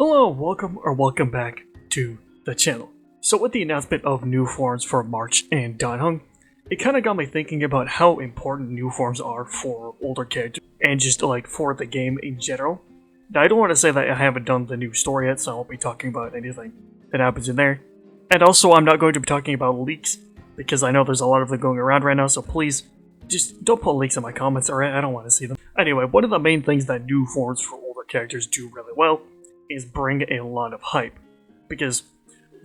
Hello, welcome back to the channel. So with the announcement of new forms for March and Danheng, it kind of got me thinking about how important new forms are for older characters and just like for the game in general. Now I don't want to say that I haven't done the new story yet, so I won't be talking about anything that happens in there. And also I'm not going to be talking about leaks, because I know there's a lot of them going around right now, so please, just don't put leaks in my comments, alright? I don't want to see them. Anyway, one of the main things that new forms for older characters do really well is bring a lot of hype. Because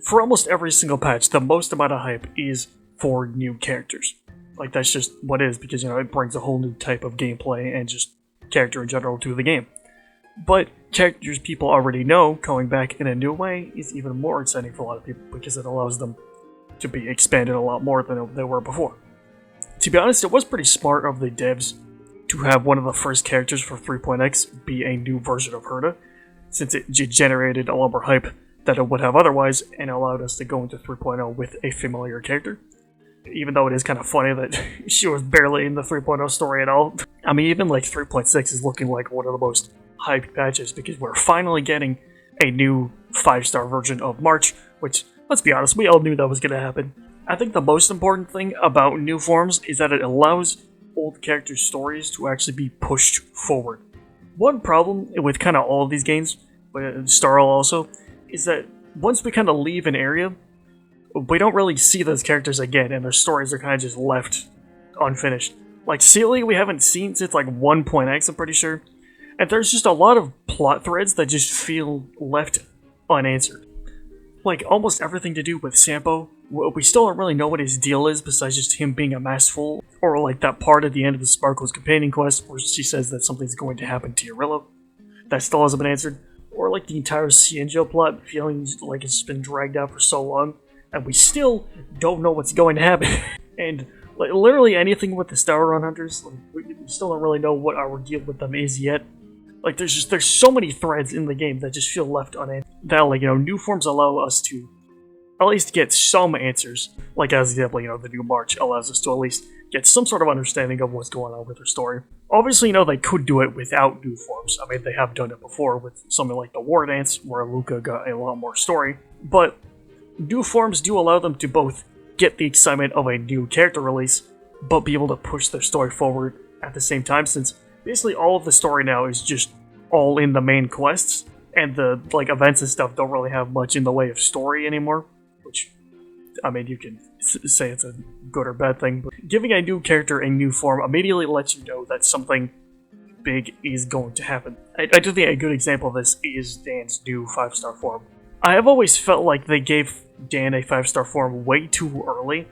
for almost every single patch, the most amount of hype is for new characters. Like, that's just what it is, because, you know, it brings a whole new type of gameplay and just character in general to the game. But characters people already know coming back in a new way is even more exciting for a lot of people, because it allows them to be expanded a lot more than they were before. To be honest, it was pretty smart of the devs to have one of the first characters for 3.x be a new version of Herta, since it generated a lot more hype than it would have otherwise, and allowed us to go into 3.0 with a familiar character. Even though it is kind of funny that she was barely in the 3.0 story at all. I mean, even like 3.6 is looking like one of the most hyped patches, because we're finally getting a new 5-star version of March, which, let's be honest, we all knew that was going to happen. I think the most important thing about new forms is that it allows old character stories to actually be pushed forward. One problem with kind of all of these games, but Starl also, is that once we kind of leave an area, we don't really see those characters again, and their stories are kind of just left unfinished. Like Sealy, we haven't seen since like 1.x, I'm pretty sure, and there's just a lot of plot threads that just feel left unanswered. Like almost everything to do with Sampo, we still don't really know what his deal is besides just him being a masked fool, or like that part at the end of the Sparkle's companion quest where she says that something's going to happen to Yurillo. That still hasn't been answered. Or like the entire Xianzhou plot feeling like it's been dragged out for so long, and we still don't know what's going to happen. And like, literally anything with the Star Run Hunters, like, we still don't really know what our deal with them is yet. Like there's so many threads in the game that just feel left unanswered. That, like, you know, new forms allow us to at least get some answers. Like, as example, you know, the new March allows us to at least get some sort of understanding of what's going on with her story. Obviously, you know, they could do it without new forms. I mean, they have done it before with something like the War Dance, where Luca got a lot more story. But new forms do allow them to both get the excitement of a new character release, but be able to push their story forward at the same time, since basically all of the story now is just all in the main quests, and the like events and stuff don't really have much in the way of story anymore, which, I mean, you can say it's a good or bad thing, but giving a new character a new form immediately lets you know that something big is going to happen. I do think a good example of this is Dan's new 5-star form. I have always felt like they gave Dan a 5-star form way too early,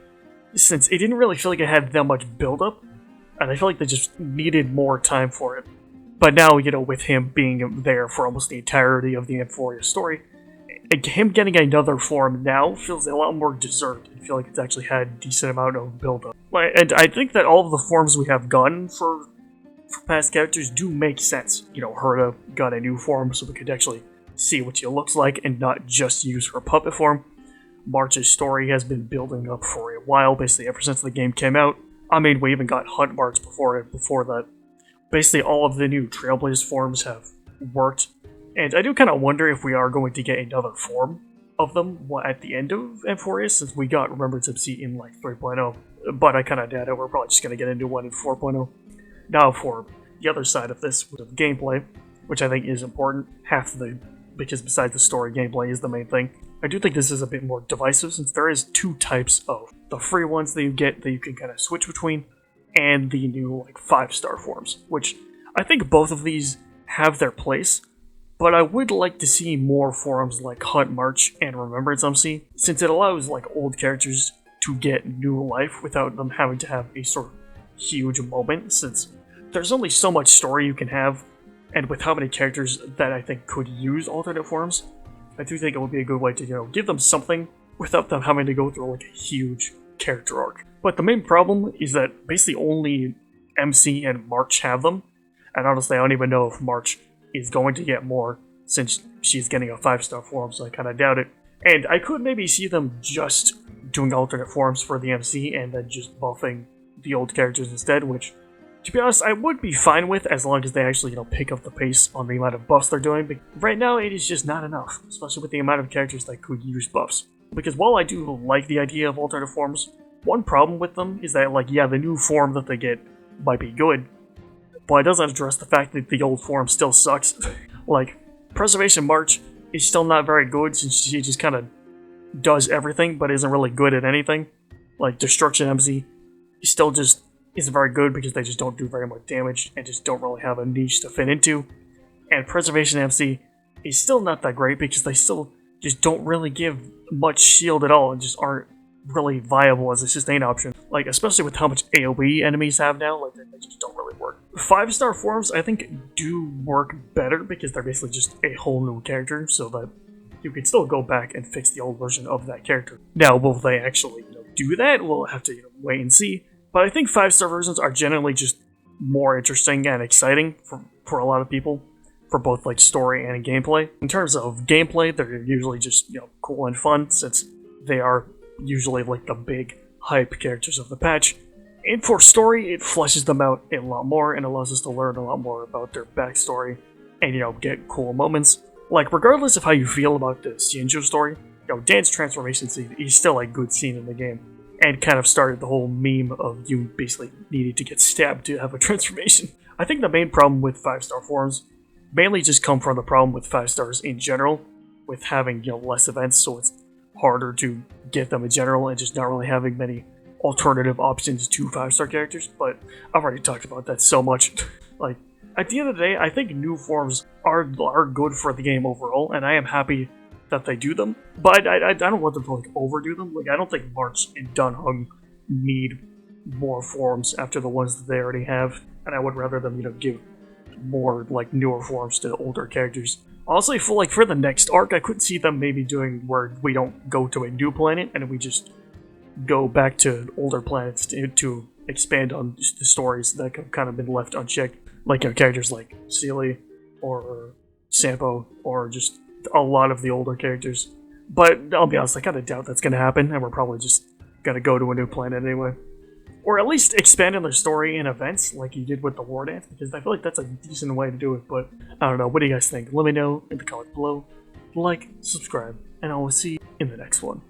since it didn't really feel like it had that much build-up, and I feel like they just needed more time for it. But now, you know, with him being there for almost the entirety of the Euphoria story, him getting another form now feels a lot more deserved. I feel like it's actually had a decent amount of build-up. And I think that all of the forms we have gotten for past characters do make sense. You know, Herta got a new form so we could actually see what she looks like and not just use her puppet form. March's story has been building up for a while, basically ever since the game came out. I mean, we even got Hunt March before that. Basically, all of the new Trailblaze forms have worked, and I do kind of wonder if we are going to get another form of them at the end of Euphoria, since we got Remembrance of Sea in like 3.0, but I kind of doubt it. We're probably just going to get a new one in 4.0. Now for the other side of this, with the gameplay, which I think is important, because besides the story, gameplay is the main thing. I do think this is a bit more divisive, since there is two types of the free ones that you get that you can kind of switch between, and the new like 5-star forms, which I think both of these have their place, but I would like to see more forms like Hunt March and Remembrance MC, since it allows like old characters to get new life without them having to have a sort of huge moment, since there's only so much story you can have, and with how many characters that I think could use alternate forms, I do think it would be a good way to, you know, give them something without them having to go through like a huge character arc. But the main problem is that basically only MC and March have them, and honestly I don't even know if March is going to get more, since she's getting a 5-star form, so I kind of doubt it. And I could maybe see them just doing alternate forms for the MC and then just buffing the old characters instead, which To be honest, I would be fine with as long as they actually, pick up the pace on the amount of buffs they're doing, but right now it is just not enough, especially with the amount of characters that could use buffs. Because while I do like the idea of alternate forms, one problem with them is that, yeah, the new form that they get might be good, but it doesn't address the fact that the old form still sucks. Like, Preservation March is still not very good since she just kind of does everything, but isn't really good at anything. Like, Destruction MC still just isn't very good because they just don't do very much damage and just don't really have a niche to fit into. And Preservation MC is still not that great because they still just don't really give much shield at all and just aren't really viable as a sustain option. Like, especially with how much AoE enemies have now, like, they just don't really work. 5-star forms, I think, do work better because they're basically just a whole new character, so that you can still go back and fix the old version of that character. Now, will they actually do that? We'll have to wait and see. But I think 5-star versions are generally just more interesting and exciting for a lot of people, for both story and gameplay. In terms of gameplay, they're usually just cool and fun, since they are usually the big hype characters of the patch. And for story, it fleshes them out a lot more and allows us to learn a lot more about their backstory and get cool moments. Like, regardless of how you feel about the Xianzhou story, Dan's transformation scene is still a good scene in the game, and kind of started the whole meme of you basically needing to get stabbed to have a transformation. I think the main problem with 5-star forms mainly just come from the problem with 5 stars in general, with having less events, so it's harder to get them in general, and just not really having many alternative options to 5-star characters. But I've already talked about that so much. Like, at the end of the day, I think new forms are good for the game overall, and I am happy that they do them, but I don't want them to overdo them. I don't think March and Dunhung need more forms after the ones that they already have, and I would rather them give more newer forms to older characters. Honestly, for the next arc, I could see them maybe doing where we don't go to a new planet and we just go back to older planets to expand on the stories that have kind of been left unchecked, characters like Sealy or Sampo or just a lot of the older characters. But I'll be honest, I kind of doubt that's going to happen, and we're probably just going to go to a new planet anyway. Or at least expand on their story in events like you did with the War Dance, because I feel like that's a decent way to do it. But I don't know, what do you guys think? Let me know in the comments below. Like, subscribe, and I will see you in the next one.